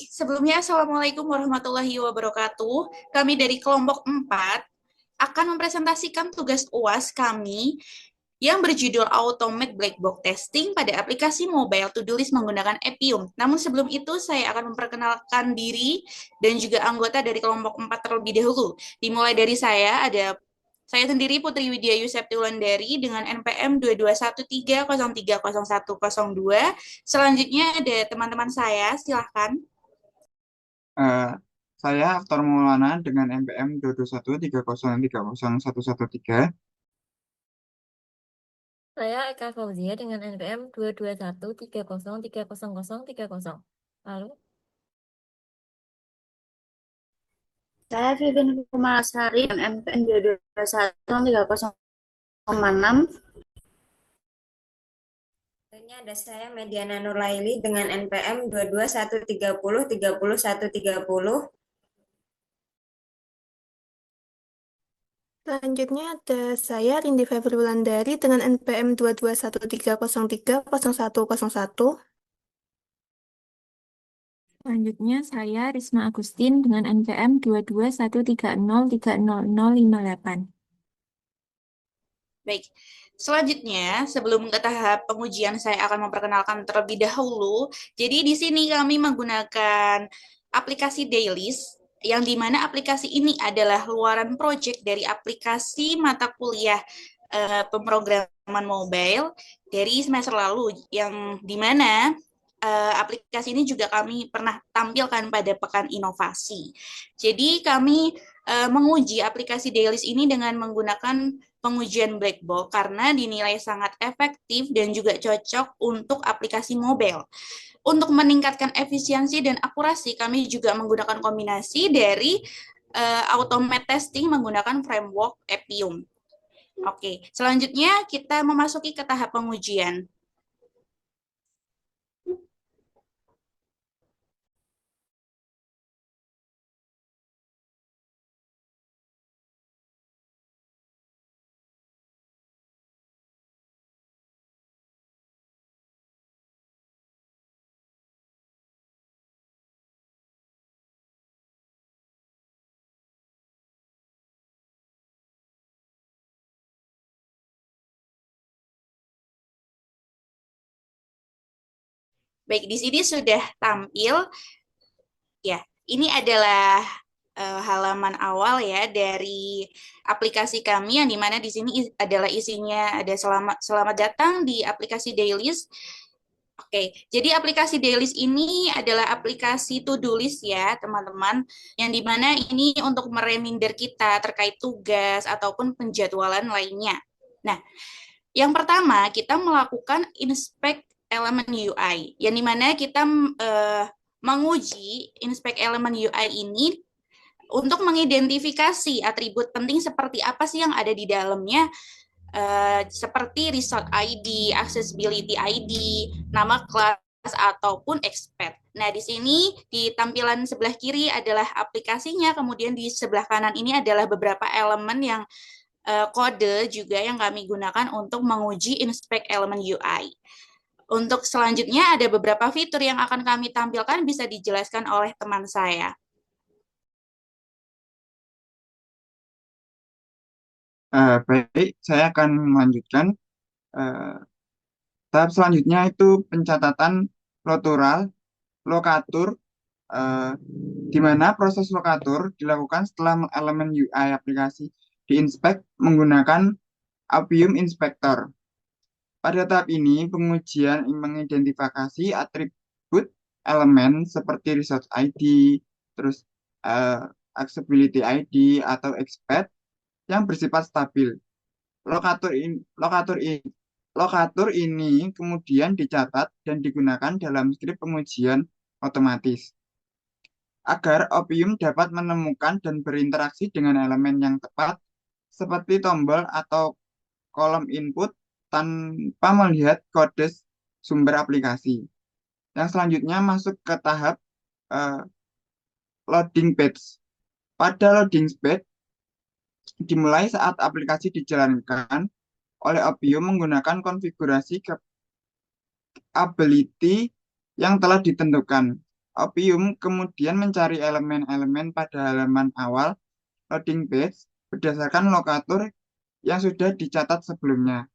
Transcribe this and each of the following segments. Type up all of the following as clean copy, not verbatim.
Sebelumnya, Assalamualaikum warahmatullahi wabarakatuh. Kami dari kelompok 4 akan mempresentasikan tugas UAS kami yang berjudul Automate Black Box Testing pada aplikasi mobile to-do list menggunakan Appium. Namun sebelum itu, saya akan memperkenalkan diri dan juga anggota dari kelompok 4 terlebih dahulu. Dimulai dari saya sendiri Putri Widya Yusepti Wulandari dengan NPM 2213030102. Selanjutnya ada teman-teman saya, silahkan. Eh, saya Aktor Maulana dengan NPM 221303013. Saya Eka Fauzia dengan NPM 22130300030. Lalu, Saya Vivin Kumalasari dengan MPN 2213006. Selanjutnya ada saya Mediana Nurlaili dengan NPM 22130303130. Selanjutnya ada saya Rindi Febri Wulandari dengan NPM 22130303101. Selanjutnya saya Risma Agustin dengan NPM 22130300058. Baik, selanjutnya sebelum ke tahap pengujian saya akan memperkenalkan terlebih dahulu. Jadi di sini kami menggunakan aplikasi Dailys, yang dimana aplikasi ini adalah luaran project dari aplikasi mata kuliah pemrograman mobile dari semester lalu, yang dimana aplikasi ini juga kami pernah tampilkan pada Pekan Inovasi. Jadi kami menguji aplikasi Dailys ini dengan menggunakan pengujian black box karena dinilai sangat efektif dan juga cocok untuk aplikasi mobile. Untuk meningkatkan efisiensi dan akurasi, kami juga menggunakan kombinasi dari automate testing menggunakan framework Appium. Oke, selanjutnya kita memasuki ke tahap pengujian. Baik, di sini sudah tampil. Ya, ini adalah halaman awal ya dari aplikasi kami, yang dimana di sini adalah isinya ada selamat datang di aplikasi Dailys. Oke, jadi aplikasi Dailys ini adalah aplikasi to-do list ya teman-teman, yang dimana ini untuk mereminder kita terkait tugas ataupun penjadwalan lainnya. Nah, yang pertama kita melakukan inspect elemen UI, yang dimana kita menguji inspect elemen UI ini untuk mengidentifikasi atribut penting seperti apa sih yang ada di dalamnya, seperti resort ID, accessibility ID, nama kelas ataupun expert. Nah, di sini di tampilan sebelah kiri adalah aplikasinya, kemudian di sebelah kanan ini adalah beberapa elemen yang kode juga yang kami gunakan untuk menguji inspect elemen UI. Untuk selanjutnya ada beberapa fitur yang akan kami tampilkan, bisa dijelaskan oleh teman saya. Baik, saya akan melanjutkan. Eh, Tahap selanjutnya itu pencatatan lotural, lokatur, eh, di mana proses lokatur dilakukan setelah elemen UI aplikasi diinspek menggunakan Appium Inspector. Pada tahap ini, pengujian mengidentifikasi atribut elemen seperti resource ID, terus eh, accessibility ID atau expert yang bersifat stabil. Lokatur ini kemudian dicatat dan digunakan dalam skrip pengujian otomatis agar Appium dapat menemukan dan berinteraksi dengan elemen yang tepat seperti tombol atau kolom input tanpa melihat kode sumber aplikasi. Yang selanjutnya masuk ke tahap eh, loading page. Pada loading page dimulai saat aplikasi dijalankan oleh Appium menggunakan konfigurasi capability yang telah ditentukan. Opium kemudian mencari elemen-elemen pada halaman awal loading page berdasarkan lokator yang sudah dicatat sebelumnya.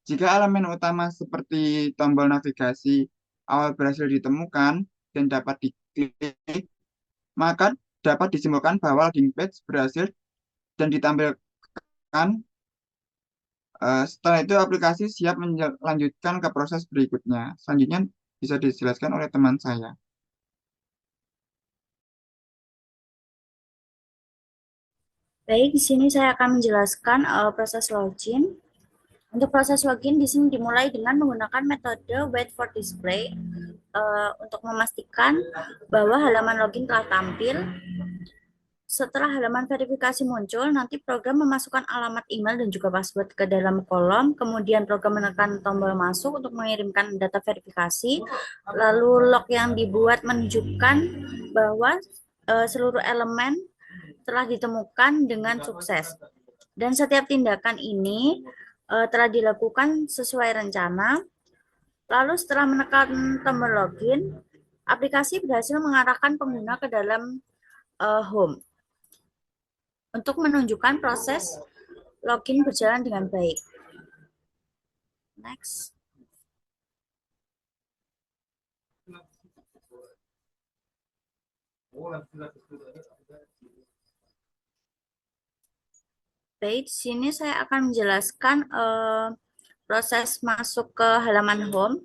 Jika elemen utama seperti tombol navigasi awal berhasil ditemukan dan dapat diklik, maka dapat disimpulkan bahwa loading page berhasil dan ditampilkan. Setelah itu aplikasi siap melanjutkan ke proses berikutnya. Selanjutnya bisa dijelaskan oleh teman saya. Baik, di sini saya akan menjelaskan proses login. Untuk proses login di sini dimulai dengan menggunakan metode wait for display untuk memastikan bahwa halaman login telah tampil. Setelah halaman verifikasi muncul, nanti program memasukkan alamat email dan juga password ke dalam kolom, kemudian program menekan tombol masuk untuk mengirimkan data verifikasi, lalu log yang dibuat menunjukkan bahwa seluruh elemen telah ditemukan dengan sukses. Dan setiap tindakan ini telah dilakukan sesuai rencana. Lalu setelah menekan tombol login, aplikasi berhasil mengarahkan pengguna ke dalam home untuk menunjukkan proses login berjalan dengan baik. Next. Baik, di sini saya akan menjelaskan proses masuk ke halaman home.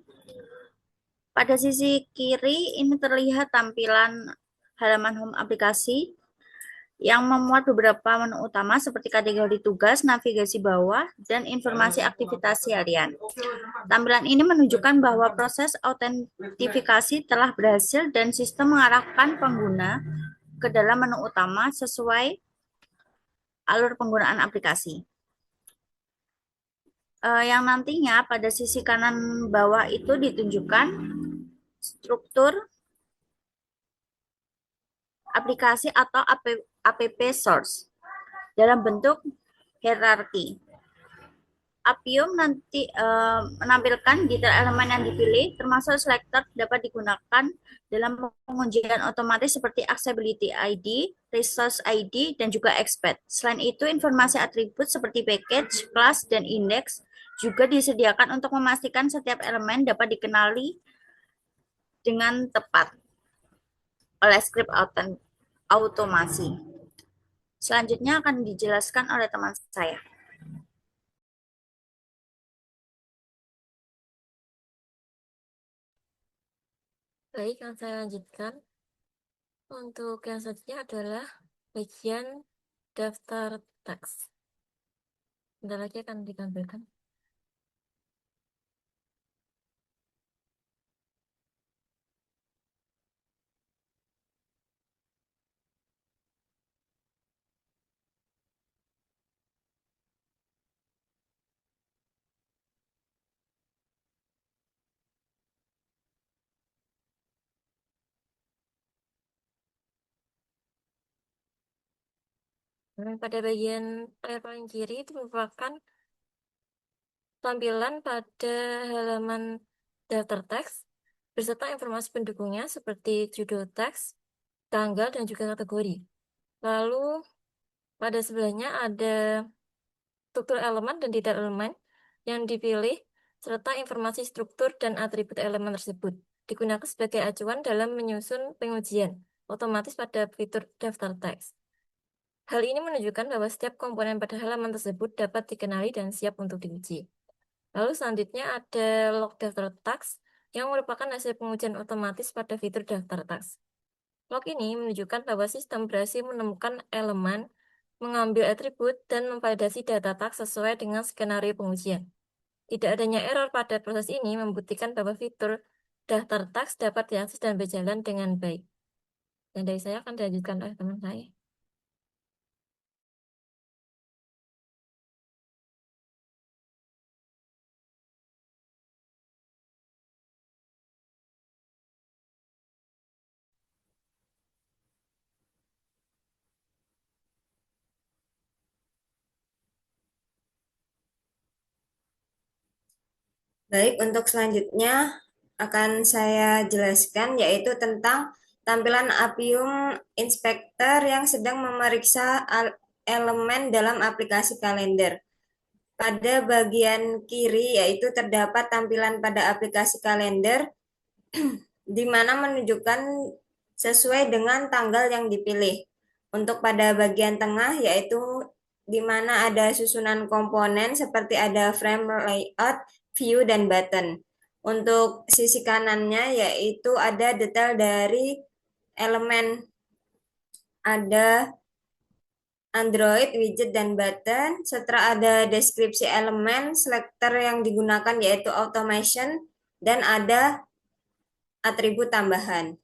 Pada sisi kiri ini terlihat tampilan halaman home aplikasi yang memuat beberapa menu utama seperti kategori tugas, navigasi bawah, dan informasi aktivitas harian. Tampilan ini menunjukkan bahwa proses autentifikasi telah berhasil dan sistem mengarahkan pengguna ke dalam menu utama sesuai alur penggunaan aplikasi. Yang nantinya pada sisi kanan bawah itu ditunjukkan struktur aplikasi atau app source dalam bentuk hierarki. Appium nanti menampilkan detail elemen yang dipilih, termasuk selector dapat digunakan dalam pengujian otomatis seperti Accessibility ID, Resource ID, dan juga Expert. Selain itu, informasi atribut seperti package, class, dan index juga disediakan untuk memastikan setiap elemen dapat dikenali dengan tepat oleh script automasi. Selanjutnya akan dijelaskan oleh teman saya. Baik, yang saya lanjutkan. Untuk yang selanjutnya adalah bagian daftar teks. Bentar lagi akan ditampilkan. Pada bagian layar paling kiri itu merupakan tampilan pada halaman daftar teks beserta informasi pendukungnya seperti judul teks, tanggal, dan juga kategori. Lalu pada sebelahnya ada struktur elemen dan detail elemen yang dipilih serta informasi struktur dan atribut elemen tersebut digunakan sebagai acuan dalam menyusun pengujian otomatis pada fitur daftar teks. Hal ini menunjukkan bahwa setiap komponen pada halaman tersebut dapat dikenali dan siap untuk diuji. Lalu selanjutnya ada log daftar teks yang merupakan hasil pengujian otomatis pada fitur daftar teks. Log ini menunjukkan bahwa sistem berhasil menemukan elemen, mengambil atribut, dan memvalidasi data teks sesuai dengan skenario pengujian. Tidak adanya error pada proses ini membuktikan bahwa fitur daftar teks dapat diakses dan berjalan dengan baik. Dan dari saya akan dilanjutkan oleh teman saya. Baik, untuk selanjutnya akan saya jelaskan, yaitu tentang tampilan Appium Inspector yang sedang memeriksa elemen dalam aplikasi kalender. Pada bagian kiri yaitu terdapat tampilan pada aplikasi kalender di mana menunjukkan sesuai dengan tanggal yang dipilih. Untuk pada bagian tengah yaitu di mana ada susunan komponen seperti ada frame layout, view, dan button. Untuk sisi kanannya yaitu ada detail dari elemen, ada Android, widget, dan button. Setelah ada deskripsi elemen, selector yang digunakan yaitu automation, dan ada atribut tambahan.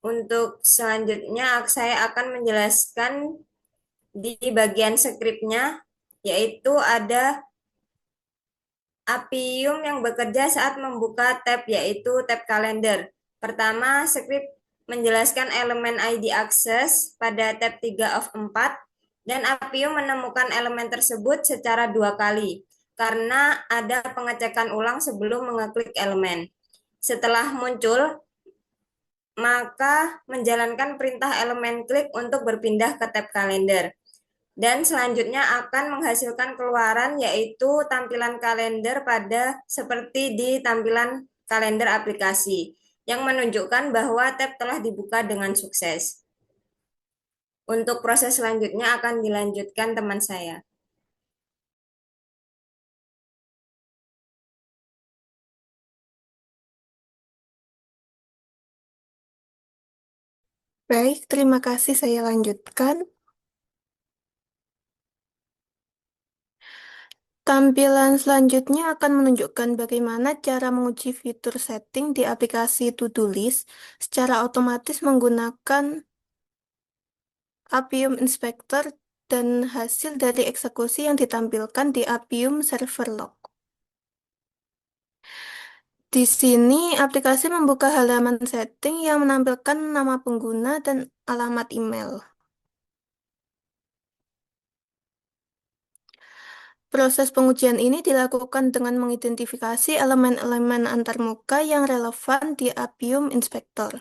Untuk selanjutnya saya akan menjelaskan di bagian skripnya, yaitu ada Appium yang bekerja saat membuka tab, yaitu tab kalender. Pertama, skrip menjelaskan elemen ID akses pada tab 3 of 4, dan Appium menemukan elemen tersebut secara 2 kali, karena ada pengecekan ulang sebelum mengeklik elemen. Setelah muncul, maka menjalankan perintah elemen klik untuk berpindah ke tab kalender. Dan selanjutnya akan menghasilkan keluaran yaitu tampilan kalender pada seperti di tampilan kalender aplikasi yang menunjukkan bahwa tab telah dibuka dengan sukses. Untuk proses selanjutnya akan dilanjutkan teman saya. Baik, terima kasih. Saya lanjutkan. Tampilan selanjutnya akan menunjukkan bagaimana cara menguji fitur setting di aplikasi To-Do List secara otomatis menggunakan Appium Inspector dan hasil dari eksekusi yang ditampilkan di Appium Server Log. Di sini, aplikasi membuka halaman setting yang menampilkan nama pengguna dan alamat email. Proses pengujian ini dilakukan dengan mengidentifikasi elemen-elemen antarmuka yang relevan di Appium Inspector.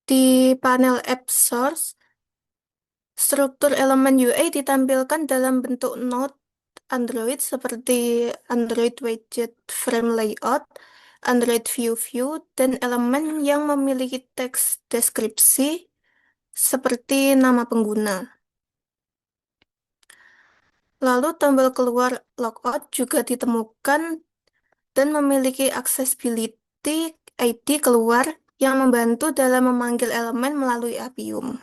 Di panel App Source, struktur elemen UI ditampilkan dalam bentuk node Android seperti Android Widget Frame Layout, Android View, dan elemen yang memiliki teks deskripsi seperti nama pengguna. Lalu tombol keluar logout juga ditemukan dan memiliki accessibility ID keluar yang membantu dalam memanggil elemen melalui Appium.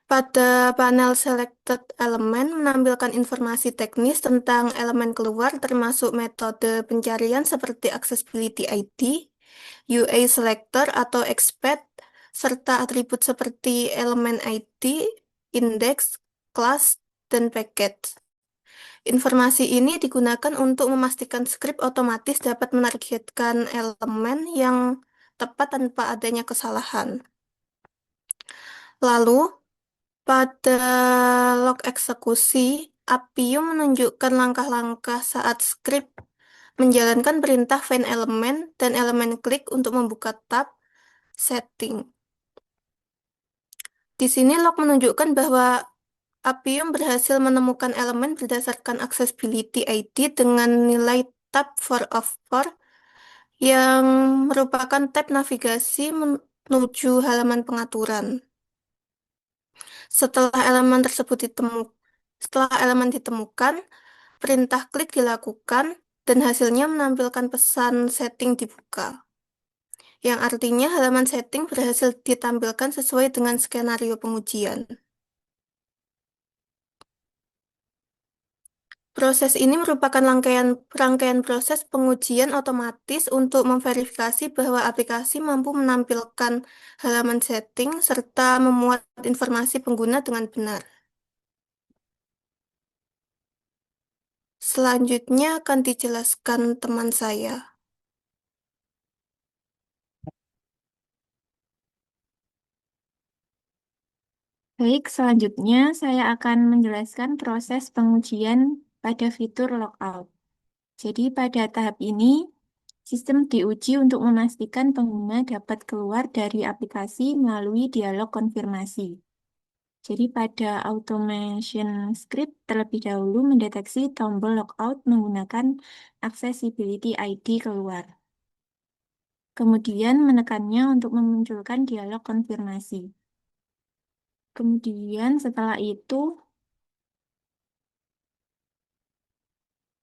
Pada panel Selected Element menampilkan informasi teknis tentang elemen keluar termasuk metode pencarian seperti Accessibility ID, UA Selector atau Expert, serta atribut seperti elemen ID, index, class, dan package. Informasi ini digunakan untuk memastikan skrip otomatis dapat menargetkan elemen yang tepat tanpa adanya kesalahan. Lalu, pada log eksekusi, Appium menunjukkan langkah-langkah saat skrip menjalankan perintah find elemen dan elemen klik untuk membuka tab setting. Di sini log menunjukkan bahwa Appium berhasil menemukan elemen berdasarkan Accessibility ID dengan nilai tab 4 of 4 yang merupakan tab navigasi menuju halaman pengaturan. Setelah elemen ditemukan, perintah klik dilakukan dan hasilnya menampilkan pesan setting dibuka. Yang artinya halaman setting berhasil ditampilkan sesuai dengan skenario pengujian. Proses ini merupakan rangkaian proses pengujian otomatis untuk memverifikasi bahwa aplikasi mampu menampilkan halaman setting serta memuat informasi pengguna dengan benar. Selanjutnya akan dijelaskan teman saya. Baik, selanjutnya saya akan menjelaskan proses pengujian pada fitur logout. Jadi pada tahap ini, sistem diuji untuk memastikan pengguna dapat keluar dari aplikasi melalui dialog konfirmasi. Jadi pada automation script terlebih dahulu mendeteksi tombol logout menggunakan accessibility ID keluar. Kemudian menekannya untuk memunculkan dialog konfirmasi. Kemudian setelah itu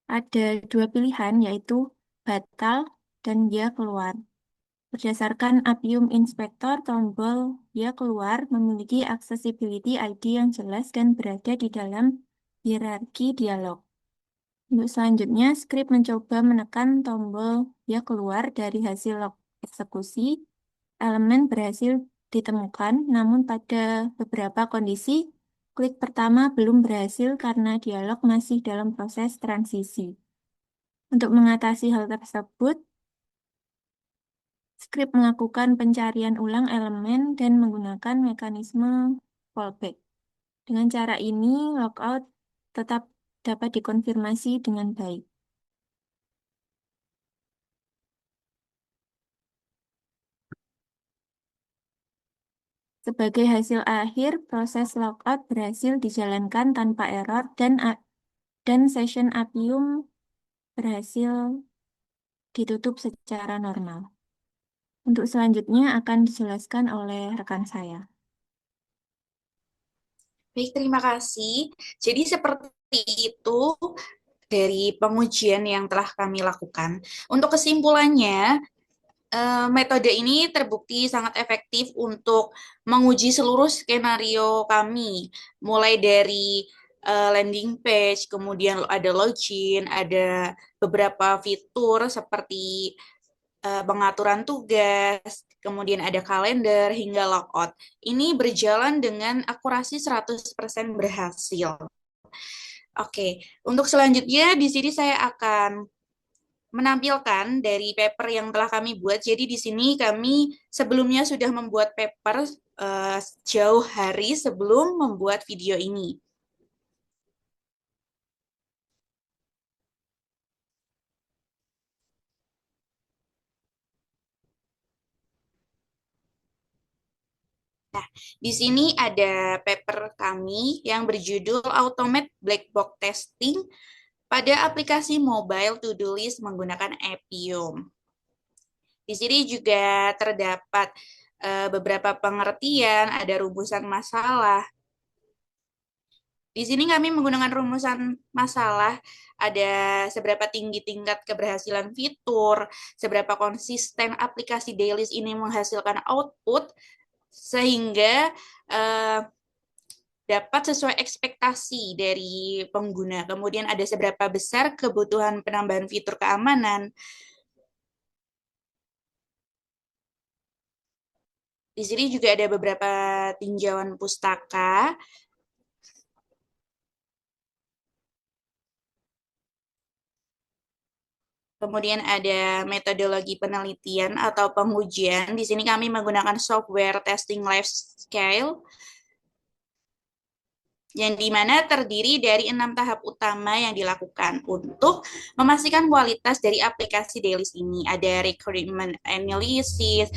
ada dua pilihan yaitu batal dan dia keluar. Berdasarkan Appium Inspector, tombol dia keluar memiliki accessibility ID yang jelas dan berada di dalam hierarki dialog. Untuk selanjutnya, script mencoba menekan tombol dia keluar dari hasil log eksekusi. Elemen berhasil ditemukan, namun pada beberapa kondisi, klik pertama belum berhasil karena dialog masih dalam proses transisi. Untuk mengatasi hal tersebut, script melakukan pencarian ulang elemen dan menggunakan mekanisme fallback. Dengan cara ini, logout tetap dapat dikonfirmasi dengan baik. Sebagai hasil akhir, proses logout berhasil dijalankan tanpa error dan session Appium berhasil ditutup secara normal. Untuk selanjutnya akan dijelaskan oleh rekan saya. Baik, terima kasih. Jadi seperti itu dari pengujian yang telah kami lakukan. Untuk kesimpulannya, metode ini terbukti sangat efektif untuk menguji seluruh skenario kami, mulai dari landing page, kemudian ada login, ada beberapa fitur seperti pengaturan tugas, kemudian ada kalender hingga logout. Ini berjalan dengan akurasi 100% berhasil. Oke, untuk selanjutnya di sini saya akan menampilkan dari paper yang telah kami buat. Jadi di sini kami sebelumnya sudah membuat paper jauh hari sebelum membuat video ini. Nah, di sini ada paper kami yang berjudul Automate Black Box Testing pada aplikasi mobile to-do list menggunakan Appium. Di sini juga terdapat beberapa pengertian, ada rumusan masalah. Di sini kami menggunakan rumusan masalah, ada seberapa tinggi tingkat keberhasilan fitur, seberapa konsisten aplikasi Dailys ini menghasilkan output, sehingga dapat sesuai ekspektasi dari pengguna. Kemudian ada seberapa besar kebutuhan penambahan fitur keamanan. Di sini juga ada beberapa tinjauan pustaka. Kemudian ada metodologi penelitian atau pengujian. Di sini kami menggunakan software testing life scale, yang dimana terdiri dari 6 tahap utama yang dilakukan untuk memastikan kualitas dari aplikasi Dailys ini. Ada requirement analysis,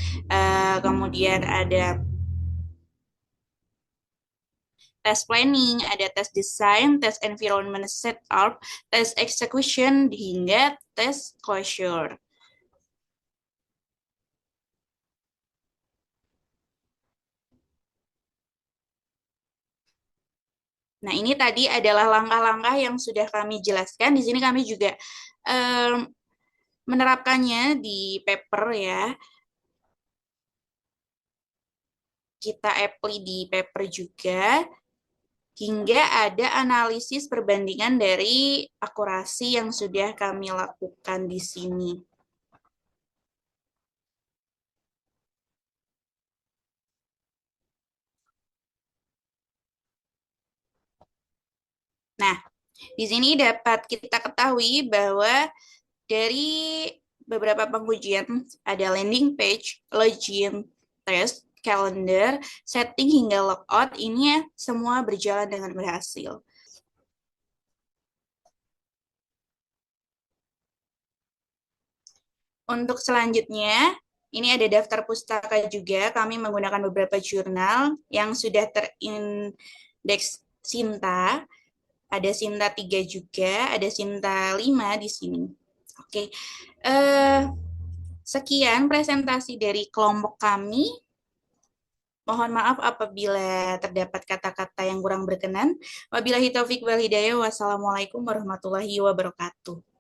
kemudian ada test planning, ada test design, test environment setup, test execution, hingga test closure. Nah, ini tadi adalah langkah-langkah yang sudah kami jelaskan. Di sini kami juga menerapkannya di paper ya. Kita apply di paper juga. hingga ada analisis perbandingan dari akurasi yang sudah kami lakukan di sini. Nah, di sini dapat kita ketahui bahwa dari beberapa pengujian ada landing page, login, test, calendar, setting hingga logout, ini ya semua berjalan dengan berhasil. Untuk selanjutnya, ini ada daftar pustaka juga. Kami menggunakan beberapa jurnal yang sudah terindeks Sinta. Ada Sinta 3 juga, ada Sinta 5 di sini. Oke. Sekian presentasi dari kelompok kami. Mohon maaf apabila terdapat kata-kata yang kurang berkenan. Wabillahi taufik wal hidayah. Wassalamualaikum warahmatullahi wabarakatuh.